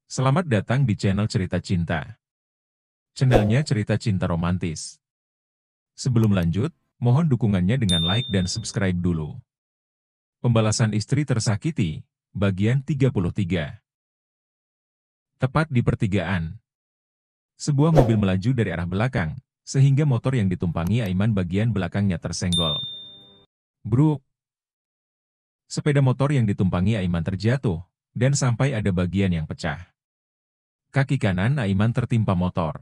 Selamat datang di channel Cerita Cinta. Channelnya cerita cinta romantis. Sebelum lanjut, mohon dukungannya dengan like dan subscribe dulu. Pembalasan istri tersakiti, bagian 33. Tepat di pertigaan. Sebuah mobil melaju dari arah belakang, sehingga motor yang ditumpangi Aiman bagian belakangnya tersenggol. Bruk! Sepeda motor yang ditumpangi Aiman terjatuh, dan sampai ada bagian yang pecah. Kaki kanan Aiman tertimpa motor.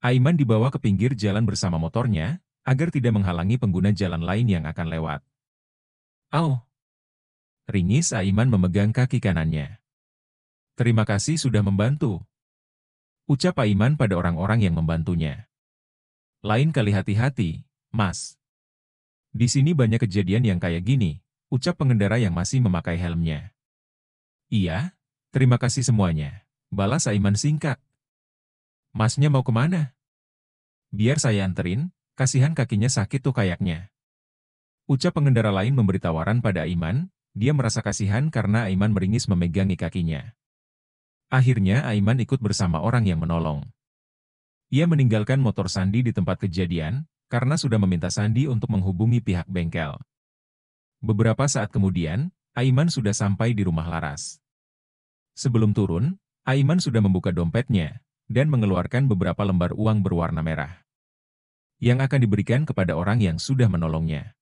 Aiman dibawa ke pinggir jalan bersama motornya, agar tidak menghalangi pengguna jalan lain yang akan lewat. Au! Ringis Aiman memegang kaki kanannya. Terima kasih sudah membantu, ucap Aiman pada orang-orang yang membantunya. Lain kali hati-hati, Mas. Di sini banyak kejadian yang kayak gini, ucap pengendara yang masih memakai helmnya. Iya, terima kasih semuanya, balas Aiman singkat. Masnya mau kemana? Biar saya anterin, kasihan kakinya sakit tuh kayaknya. Ucap pengendara lain memberi tawaran pada Aiman, dia merasa kasihan karena Aiman meringis memegangi kakinya. Akhirnya Aiman ikut bersama orang yang menolong. Ia meninggalkan motor Sandi di tempat kejadian, karena sudah meminta Sandi untuk menghubungi pihak bengkel. Beberapa saat kemudian, Aiman sudah sampai di rumah Laras. Sebelum turun, Aiman sudah membuka dompetnya, dan mengeluarkan beberapa lembar uang berwarna merah, yang akan diberikan kepada orang yang sudah menolongnya.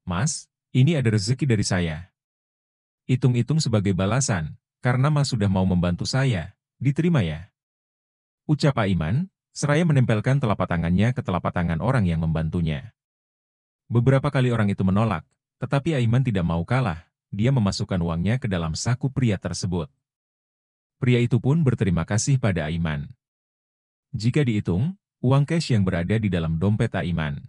Mas, ini ada rezeki dari saya. Hitung-hitung sebagai balasan, karena Mas sudah mau membantu saya, diterima ya. Ucap Aiman, seraya menempelkan telapak tangannya ke telapak tangan orang yang membantunya. Beberapa kali orang itu menolak, tetapi Aiman tidak mau kalah, dia memasukkan uangnya ke dalam saku pria tersebut. Pria itu pun berterima kasih pada Aiman. Jika dihitung, uang cash yang berada di dalam dompet Aiman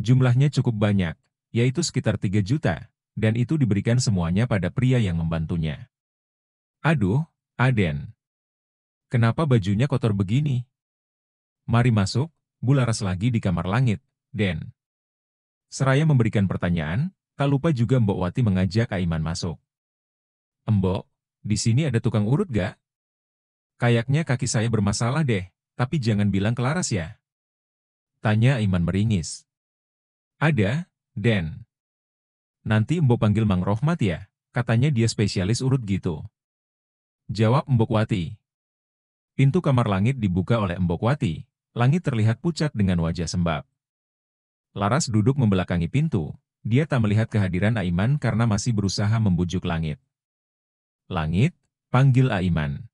jumlahnya cukup banyak, yaitu sekitar 3 juta, dan itu diberikan semuanya pada pria yang membantunya. Aduh, Aden. Kenapa bajunya kotor begini? Mari masuk, Bu Laras lagi di kamar langit, Den. Seraya memberikan pertanyaan, tak lupa juga Mbok Wati mengajak Aiman masuk. Mbok, di sini ada tukang urut gak? Kayaknya kaki saya bermasalah deh, tapi jangan bilang ke Laras ya. Tanya Aiman meringis. Ada, Den. Nanti Mbok panggil Mang Rohmat ya, katanya dia spesialis urut gitu. Jawab Mbok Wati. Pintu kamar langit dibuka oleh Mbok Wati, langit terlihat pucat dengan wajah sembab. Laras duduk membelakangi pintu, dia tak melihat kehadiran Aiman karena masih berusaha membujuk langit. Langit, panggil Aiman.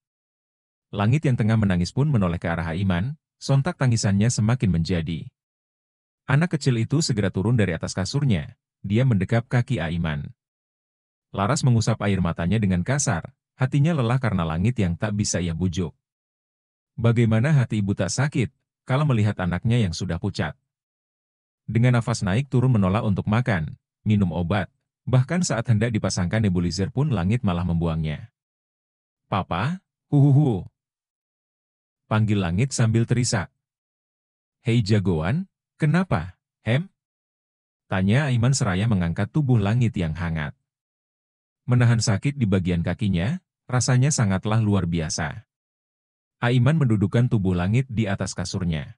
Langit yang tengah menangis pun menoleh ke arah Aiman, sontak tangisannya semakin menjadi. Anak kecil itu segera turun dari atas kasurnya, dia mendekap kaki Aiman. Laras mengusap air matanya dengan kasar, hatinya lelah karena langit yang tak bisa ia bujuk. Bagaimana hati ibu tak sakit, kalau melihat anaknya yang sudah pucat. Dengan nafas naik turun menolak untuk makan, minum obat, bahkan saat hendak dipasangkan nebulizer pun langit malah membuangnya. Papa, huhuhu. Panggil langit sambil terisak. Hei jagoan, kenapa, Hem? Tanya Aiman seraya mengangkat tubuh langit yang hangat. Menahan sakit di bagian kakinya, rasanya sangatlah luar biasa. Aiman mendudukkan tubuh langit di atas kasurnya.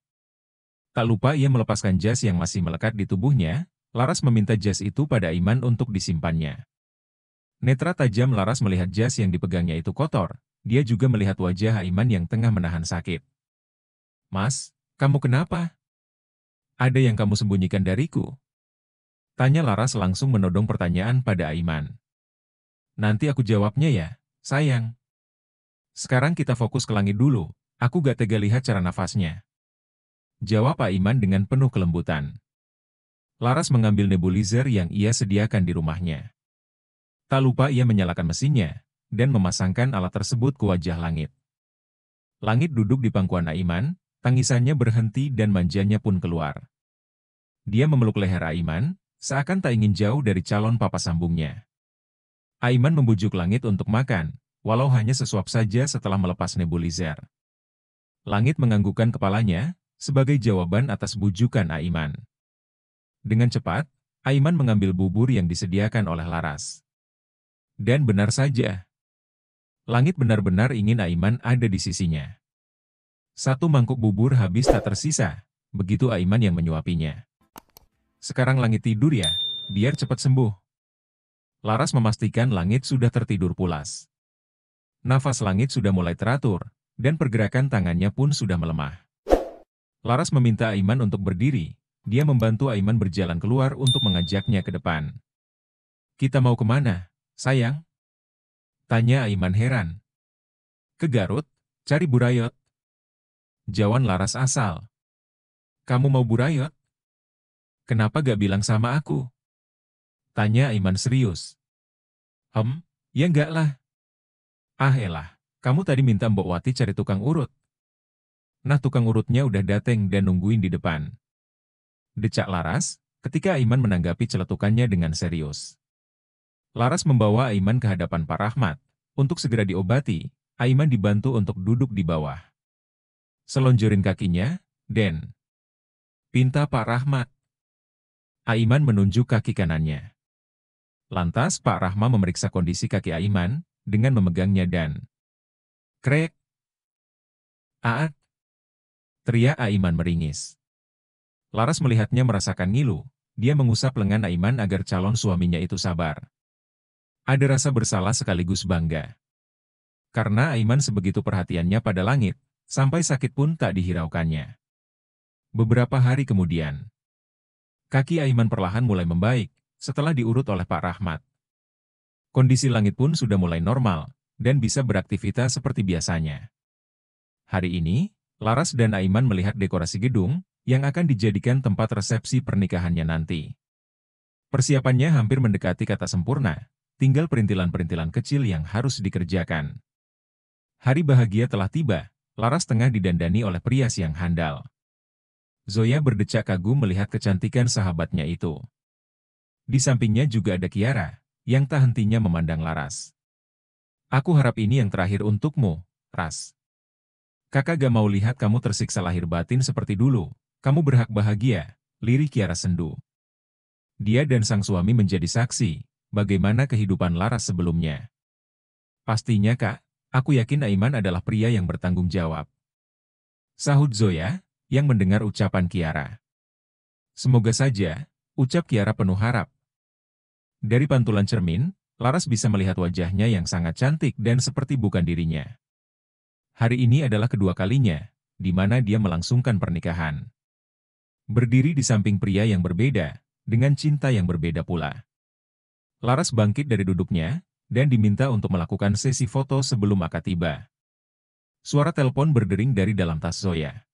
Tak lupa ia melepaskan jas yang masih melekat di tubuhnya, Laras meminta jas itu pada Aiman untuk disimpannya. Netra tajam Laras melihat jas yang dipegangnya itu kotor, dia juga melihat wajah Aiman yang tengah menahan sakit. Mas, kamu kenapa? Ada yang kamu sembunyikan dariku? Tanya Laras langsung menodong pertanyaan pada Aiman. Nanti aku jawabnya ya, sayang. Sekarang kita fokus ke langit dulu, aku gak tega lihat cara nafasnya. Jawab Aiman dengan penuh kelembutan. Laras mengambil nebulizer yang ia sediakan di rumahnya. Tak lupa ia menyalakan mesinnya, dan memasangkan alat tersebut ke wajah langit. Langit duduk di pangkuan Aiman, tangisannya berhenti dan manjanya pun keluar. Dia memeluk leher Aiman, seakan tak ingin jauh dari calon papa sambungnya. Aiman membujuk langit untuk makan, walau hanya sesuap saja setelah melepas nebulizer. Langit menganggukkan kepalanya, sebagai jawaban atas bujukan Aiman. Dengan cepat, Aiman mengambil bubur yang disediakan oleh Laras. Dan benar saja. Langit benar-benar ingin Aiman ada di sisinya. Satu mangkuk bubur habis tak tersisa, begitu Aiman yang menyuapinya. Sekarang langit tidur ya, biar cepat sembuh. Laras memastikan langit sudah tertidur pulas. Nafas langit sudah mulai teratur, dan pergerakan tangannya pun sudah melemah. Laras meminta Aiman untuk berdiri, dia membantu Aiman berjalan keluar untuk mengajaknya ke depan. Kita mau kemana, sayang? Tanya Aiman heran. Ke Garut, cari Burayot. Jawan Laras asal. Kamu mau Burayot? Kenapa gak bilang sama aku? Tanya Aiman serius. Ya enggak lah. Ah elah, kamu tadi minta Mbok Wati cari tukang urut. Nah tukang urutnya udah dateng dan nungguin di depan. Decak Laras, ketika Aiman menanggapi celetukannya dengan serius. Laras membawa Aiman ke hadapan Pak Rahmat. Untuk segera diobati, Aiman dibantu untuk duduk di bawah. Selonjorin kakinya, Den. Pinta Pak Rahmat. Aiman menunjuk kaki kanannya. Lantas Pak Rahma memeriksa kondisi kaki Aiman, dengan memegangnya dan krek. Aat. Teriak Aiman meringis. Laras melihatnya merasakan ngilu, dia mengusap lengan Aiman agar calon suaminya itu sabar. Ada rasa bersalah sekaligus bangga. Karena Aiman sebegitu perhatiannya pada langit, sampai sakit pun tak dihiraukannya. Beberapa hari kemudian, kaki Aiman perlahan mulai membaik, setelah diurut oleh Pak Rahmat. Kondisi langit pun sudah mulai normal, dan bisa beraktivitas seperti biasanya. Hari ini, Laras dan Aiman melihat dekorasi gedung, yang akan dijadikan tempat resepsi pernikahannya nanti. Persiapannya hampir mendekati kata sempurna, tinggal perintilan-perintilan kecil yang harus dikerjakan. Hari bahagia telah tiba, Laras tengah didandani oleh prias yang handal. Zoya berdecak kagum melihat kecantikan sahabatnya itu. Di sampingnya juga ada Kiara, yang tak hentinya memandang Laras. Aku harap ini yang terakhir untukmu, Ras. Kakak gak mau lihat kamu tersiksa lahir batin seperti dulu, kamu berhak bahagia, lirih Kiara sendu. Dia dan sang suami menjadi saksi, bagaimana kehidupan Laras sebelumnya. Pastinya kak, aku yakin Aiman adalah pria yang bertanggung jawab. Sahut Zoya, yang mendengar ucapan Kiara. Semoga saja, ucap Kiara penuh harap. Dari pantulan cermin, Laras bisa melihat wajahnya yang sangat cantik dan seperti bukan dirinya. Hari ini adalah kedua kalinya, di mana dia melangsungkan pernikahan. Berdiri di samping pria yang berbeda, dengan cinta yang berbeda pula. Laras bangkit dari duduknya, dan diminta untuk melakukan sesi foto sebelum akad tiba. Suara telepon berdering dari dalam tas Zoya.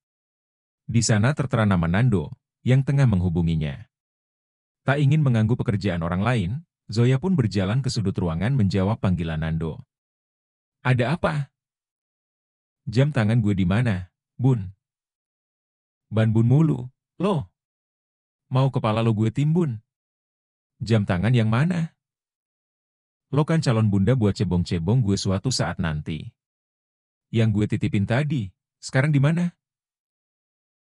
Di sana tertera nama Nando, yang tengah menghubunginya. Tak ingin mengganggu pekerjaan orang lain, Zoya pun berjalan ke sudut ruangan menjawab panggilan Nando. Ada apa? Jam tangan gue di mana, Bun? Ban Bun mulu, lo. Mau kepala lo gue timbun. Jam tangan yang mana? Lo kan calon bunda buat cebong-cebong gue suatu saat nanti. Yang gue titipin tadi, sekarang di mana?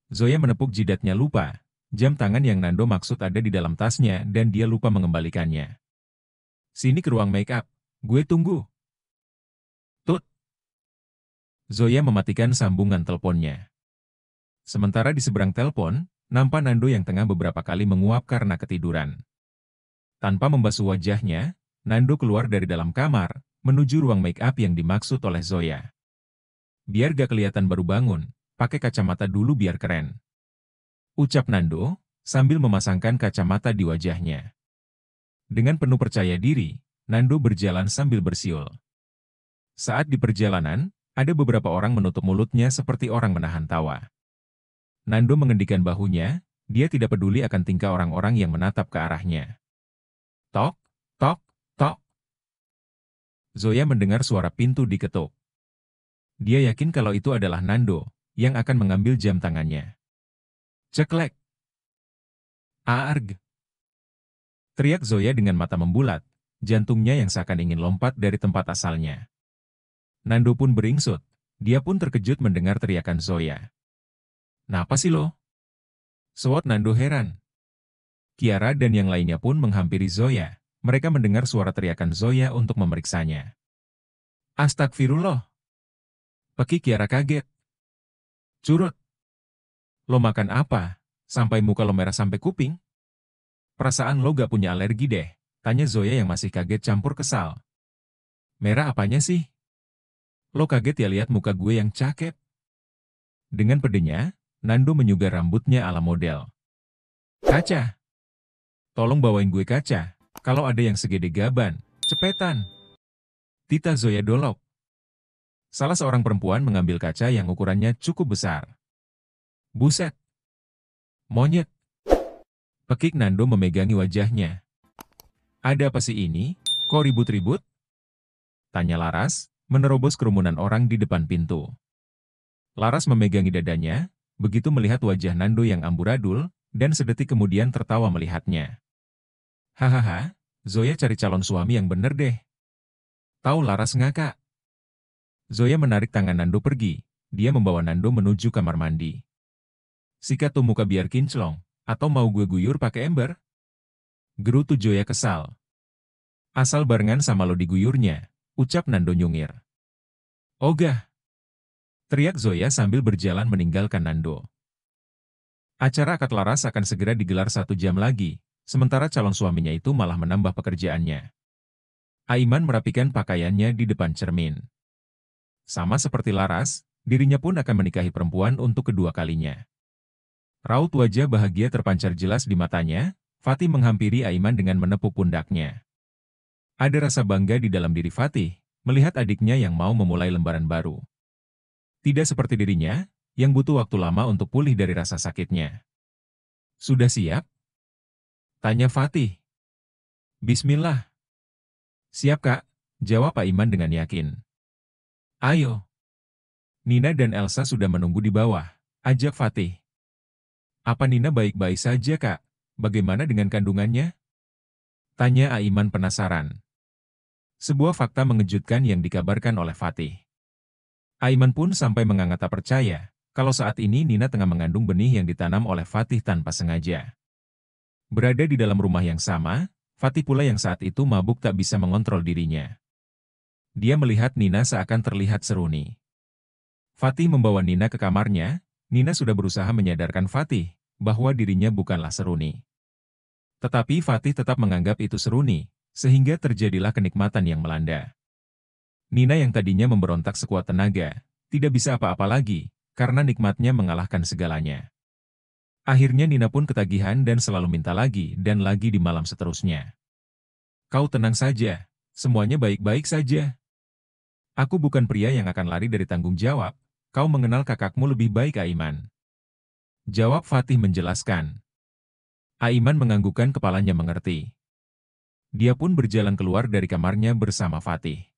Zoya menepuk jidatnya lupa. Jam tangan yang Nando maksud ada di dalam tasnya dan dia lupa mengembalikannya. Sini ke ruang make up, gue tunggu. Tut. Zoya mematikan sambungan teleponnya. Sementara di seberang telepon, nampak Nando yang tengah beberapa kali menguap karena ketiduran. Tanpa membasuh wajahnya, Nando keluar dari dalam kamar, menuju ruang make up yang dimaksud oleh Zoya. Biar gak kelihatan baru bangun, pakai kacamata dulu biar keren. Ucap Nando, sambil memasangkan kacamata di wajahnya. Dengan penuh percaya diri, Nando berjalan sambil bersiul. Saat di perjalanan, ada beberapa orang menutup mulutnya seperti orang menahan tawa. Nando mengendikan bahunya, dia tidak peduli akan tingkah orang-orang yang menatap ke arahnya. Tok, tok, tok. Zoya mendengar suara pintu diketuk. Dia yakin kalau itu adalah Nando, yang akan mengambil jam tangannya. Ceklek. Aarg. Teriak Zoya dengan mata membulat, jantungnya yang seakan ingin lompat dari tempat asalnya. Nando pun beringsut, dia pun terkejut mendengar teriakan Zoya. Napa sih lo? Sewot Nando heran. Kiara dan yang lainnya pun menghampiri Zoya, mereka mendengar suara teriakan Zoya untuk memeriksanya. Astagfirullah. Peki Kiara kaget. Curut. Lo makan apa? Sampai muka lo merah sampai kuping? Perasaan lo gak punya alergi deh, tanya Zoya yang masih kaget campur kesal. Merah apanya sih? Lo kaget ya lihat muka gue yang cakep? Dengan pedenya, Nando menyugar rambutnya ala model. Kaca. Tolong bawain gue kaca. Kalau ada yang segede gaban, cepetan. Tita Zoya dolok. Salah seorang perempuan mengambil kaca yang ukurannya cukup besar. Buset. Monyet. Pekik Nando memegangi wajahnya. Ada apa sih ini? Kok ribut-ribut? Tanya Laras, menerobos kerumunan orang di depan pintu. Laras memegangi dadanya, begitu melihat wajah Nando yang amburadul, dan sedetik kemudian tertawa melihatnya. Hahaha, Zoya cari calon suami yang bener deh. Tahu Laras ngakak. Zoya menarik tangan Nando pergi, dia membawa Nando menuju kamar mandi. Sikat tuh muka biar kinclong, atau mau gue guyur pakai ember? Gerutu Zoya kesal. Asal barengan sama lo diguyurnya, ucap Nando nyungir. Ogah. Teriak Zoya sambil berjalan meninggalkan Nando. Acara akad Laras akan segera digelar 1 jam lagi, sementara calon suaminya itu malah menambah pekerjaannya. Aiman merapikan pakaiannya di depan cermin. Sama seperti Laras, dirinya pun akan menikahi perempuan untuk kedua kalinya. Raut wajah bahagia terpancar jelas di matanya, Fatih menghampiri Aiman dengan menepuk pundaknya. Ada rasa bangga di dalam diri Fatih, melihat adiknya yang mau memulai lembaran baru. Tidak seperti dirinya, yang butuh waktu lama untuk pulih dari rasa sakitnya. Sudah siap? Tanya Fatih. Bismillah. Siap Kak, jawab Aiman dengan yakin. Ayo. Nina dan Elsa sudah menunggu di bawah, ajak Fatih. Apa Nina baik-baik saja Kak? Bagaimana dengan kandungannya? Tanya Aiman penasaran. Sebuah fakta mengejutkan yang dikabarkan oleh Fatih. Aiman pun sampai menganga tak percaya, kalau saat ini Nina tengah mengandung benih yang ditanam oleh Fatih tanpa sengaja. Berada di dalam rumah yang sama, Fatih pula yang saat itu mabuk tak bisa mengontrol dirinya. Dia melihat Nina seakan terlihat seruni. Fatih membawa Nina ke kamarnya, Nina sudah berusaha menyadarkan Fatih bahwa dirinya bukanlah seruni. Tetapi Fatih tetap menganggap itu seruni, sehingga terjadilah kenikmatan yang melanda. Nina yang tadinya memberontak sekuat tenaga, tidak bisa apa-apa lagi, karena nikmatnya mengalahkan segalanya. Akhirnya Nina pun ketagihan dan selalu minta lagi dan lagi di malam seterusnya. Kau tenang saja, semuanya baik-baik saja. Aku bukan pria yang akan lari dari tanggung jawab, kau mengenal kakakmu lebih baik Aiman. Jawab Fatih menjelaskan. Aiman menganggukkan kepalanya mengerti. Dia pun berjalan keluar dari kamarnya bersama Fatih.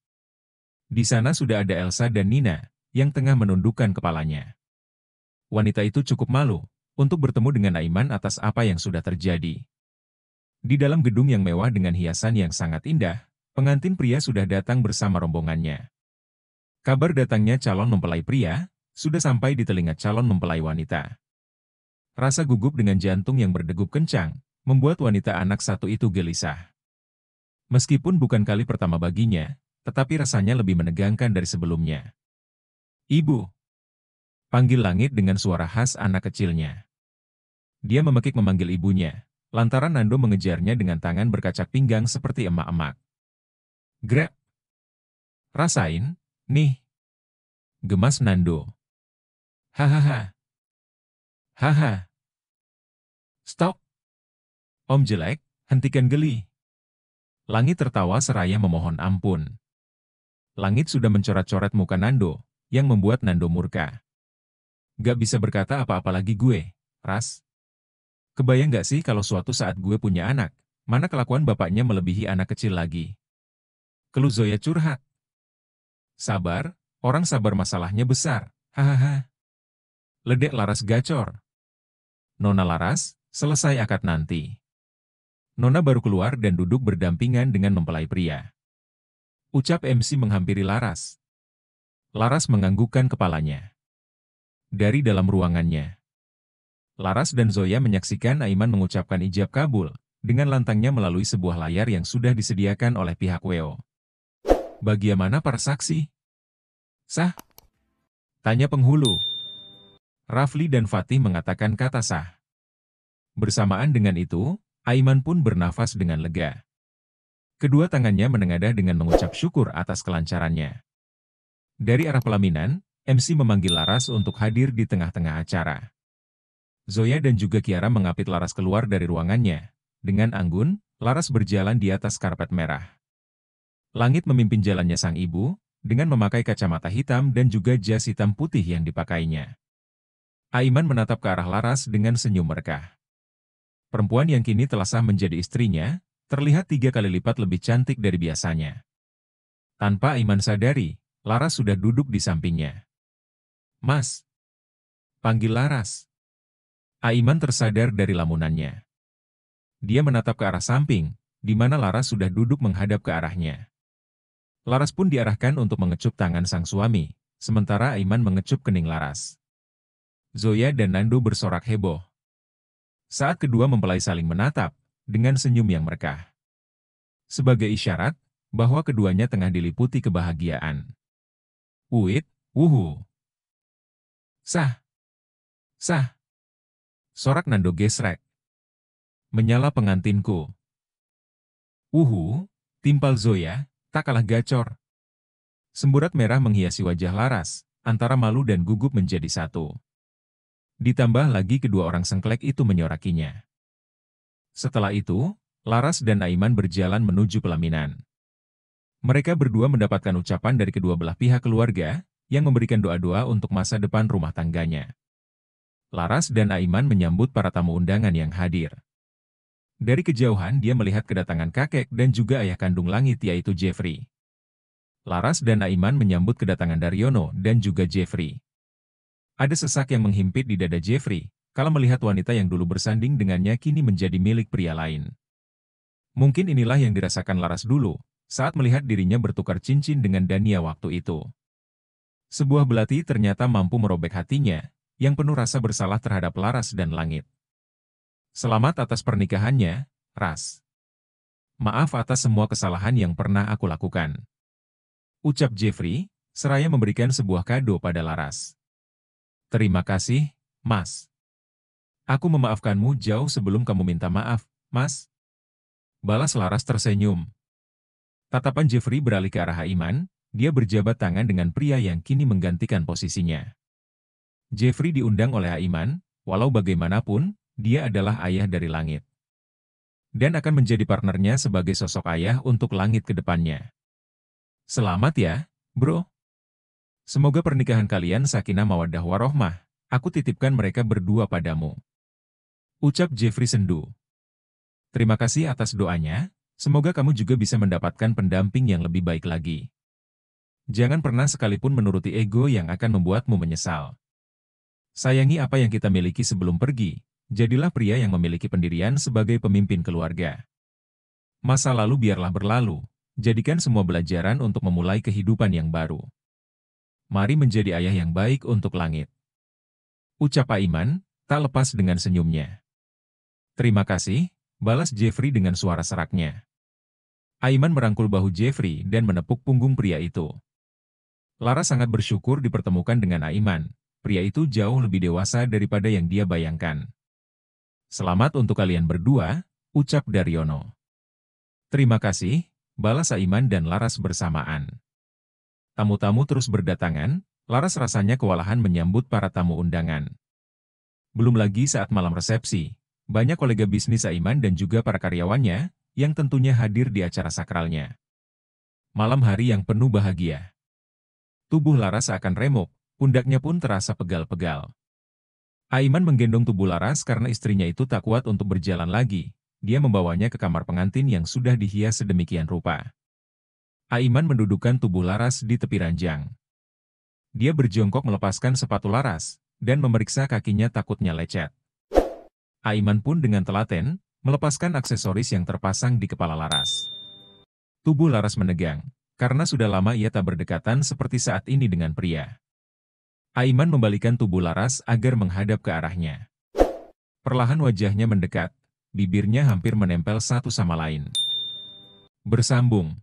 Di sana sudah ada Elsa dan Nina, yang tengah menundukkan kepalanya. Wanita itu cukup malu, untuk bertemu dengan Aiman atas apa yang sudah terjadi. Di dalam gedung yang mewah dengan hiasan yang sangat indah, pengantin pria sudah datang bersama rombongannya. Kabar datangnya calon mempelai pria, sudah sampai di telinga calon mempelai wanita. Rasa gugup dengan jantung yang berdegup kencang, membuat wanita anak satu itu gelisah. Meskipun bukan kali pertama baginya, tetapi rasanya lebih menegangkan dari sebelumnya. Ibu. Panggil langit dengan suara khas anak kecilnya. Dia memekik memanggil ibunya, lantaran Nando mengejarnya dengan tangan berkacak pinggang seperti emak-emak. Grab. Rasain, nih. Gemas Nando. Hahaha. Haha. Stop. Om jelek, hentikan geli. Langit tertawa seraya memohon ampun. Langit sudah mencoret-coret muka Nando, yang membuat Nando murka. Gak bisa berkata apa-apa lagi gue, Ras. Kebayang gak sih kalau suatu saat gue punya anak, mana kelakuan bapaknya melebihi anak kecil lagi? Keluh Zoya curhat. Sabar, orang sabar masalahnya besar, hahaha. Ledek Laras gacor. Nona Laras, selesai akad nanti. Nona baru keluar dan duduk berdampingan dengan mempelai pria. Ucap MC menghampiri Laras. Laras menganggukkan kepalanya. Dari dalam ruangannya, Laras dan Zoya menyaksikan Aiman mengucapkan ijab kabul, dengan lantangnya melalui sebuah layar yang sudah disediakan oleh pihak WO. Bagaimana para saksi? Sah? Tanya penghulu. Rafli dan Fatih mengatakan kata sah. Bersamaan dengan itu, Aiman pun bernafas dengan lega. Kedua tangannya menengadah dengan mengucap syukur atas kelancarannya. Dari arah pelaminan, MC memanggil Laras untuk hadir di tengah-tengah acara. Zoya dan juga Kiara mengapit Laras keluar dari ruangannya. Dengan anggun, Laras berjalan di atas karpet merah. Langit memimpin jalannya sang ibu, dengan memakai kacamata hitam dan juga jas hitam putih yang dipakainya. Aiman menatap ke arah Laras dengan senyum merekah. Perempuan yang kini telah sah menjadi istrinya, terlihat 3 kali lipat lebih cantik dari biasanya. Tanpa Aiman sadari, Laras sudah duduk di sampingnya. Mas. Panggil Laras. Aiman tersadar dari lamunannya. Dia menatap ke arah samping, di mana Laras sudah duduk menghadap ke arahnya. Laras pun diarahkan untuk mengecup tangan sang suami, sementara Aiman mengecup kening Laras. Zoya dan Nando bersorak heboh. Saat kedua mempelai saling menatap, dengan senyum yang merekah. Sebagai isyarat, bahwa keduanya tengah diliputi kebahagiaan. Uit, wuhu. Sah. Sah. Sorak Nando gesrek. Menyala pengantinku. Wuhu, timpal Zoya, tak kalah gacor. Semburat merah menghiasi wajah Laras, antara malu dan gugup menjadi satu. Ditambah lagi kedua orang sengklek itu menyorakinya. Setelah itu, Laras dan Aiman berjalan menuju pelaminan. Mereka berdua mendapatkan ucapan dari kedua belah pihak keluarga, yang memberikan doa-doa untuk masa depan rumah tangganya. Laras dan Aiman menyambut para tamu undangan yang hadir. Dari kejauhan dia melihat kedatangan kakek dan juga ayah kandung Langit yaitu Jeffrey. Laras dan Aiman menyambut kedatangan Daryono dan juga Jeffrey. Ada sesak yang menghimpit di dada Jeffrey, kala melihat wanita yang dulu bersanding dengannya kini menjadi milik pria lain. Mungkin inilah yang dirasakan Laras dulu, saat melihat dirinya bertukar cincin dengan Dania waktu itu. Sebuah belati ternyata mampu merobek hatinya, yang penuh rasa bersalah terhadap Laras dan Langit. Selamat atas pernikahannya, Ras. Maaf atas semua kesalahan yang pernah aku lakukan. Ucap Jeffrey, seraya memberikan sebuah kado pada Laras. Terima kasih, Mas. Aku memaafkanmu jauh sebelum kamu minta maaf, Mas. Balas Laras tersenyum. Tatapan Jeffrey beralih ke arah Aiman, dia berjabat tangan dengan pria yang kini menggantikan posisinya. Jeffrey diundang oleh Aiman, walau bagaimanapun, dia adalah ayah dari Langit. Dan akan menjadi partnernya sebagai sosok ayah untuk Langit ke depannya. Selamat ya, bro. Semoga pernikahan kalian sakinah mawaddah warohmah, aku titipkan mereka berdua padamu. Ucap Jeffrey sendu. Terima kasih atas doanya, semoga kamu juga bisa mendapatkan pendamping yang lebih baik lagi. Jangan pernah sekalipun menuruti ego yang akan membuatmu menyesal. Sayangi apa yang kita miliki sebelum pergi, jadilah pria yang memiliki pendirian sebagai pemimpin keluarga. Masa lalu biarlah berlalu, jadikan semua pelajaran untuk memulai kehidupan yang baru. Mari menjadi ayah yang baik untuk Langit. Ucap Aiman, tak lepas dengan senyumnya. Terima kasih, balas Jeffrey dengan suara seraknya. Aiman merangkul bahu Jeffrey dan menepuk punggung pria itu. Laras sangat bersyukur dipertemukan dengan Aiman, pria itu jauh lebih dewasa daripada yang dia bayangkan. Selamat untuk kalian berdua, ucap Daryono. Terima kasih, balas Aiman dan Laras bersamaan. Tamu-tamu terus berdatangan, Laras rasanya kewalahan menyambut para tamu undangan. Belum lagi saat malam resepsi, banyak kolega bisnis Aiman dan juga para karyawannya, yang tentunya hadir di acara sakralnya. Malam hari yang penuh bahagia. Tubuh Laras akan remuk, pundaknya pun terasa pegal-pegal. Aiman menggendong tubuh Laras karena istrinya itu tak kuat untuk berjalan lagi, dia membawanya ke kamar pengantin yang sudah dihias sedemikian rupa. Aiman mendudukkan tubuh Laras di tepi ranjang. Dia berjongkok melepaskan sepatu Laras, dan memeriksa kakinya takutnya lecet. Aiman pun dengan telaten, melepaskan aksesoris yang terpasang di kepala Laras. Tubuh Laras menegang, karena sudah lama ia tak berdekatan seperti saat ini dengan pria. Aiman membalikan tubuh Laras agar menghadap ke arahnya. Perlahan wajahnya mendekat, bibirnya hampir menempel satu sama lain. Bersambung.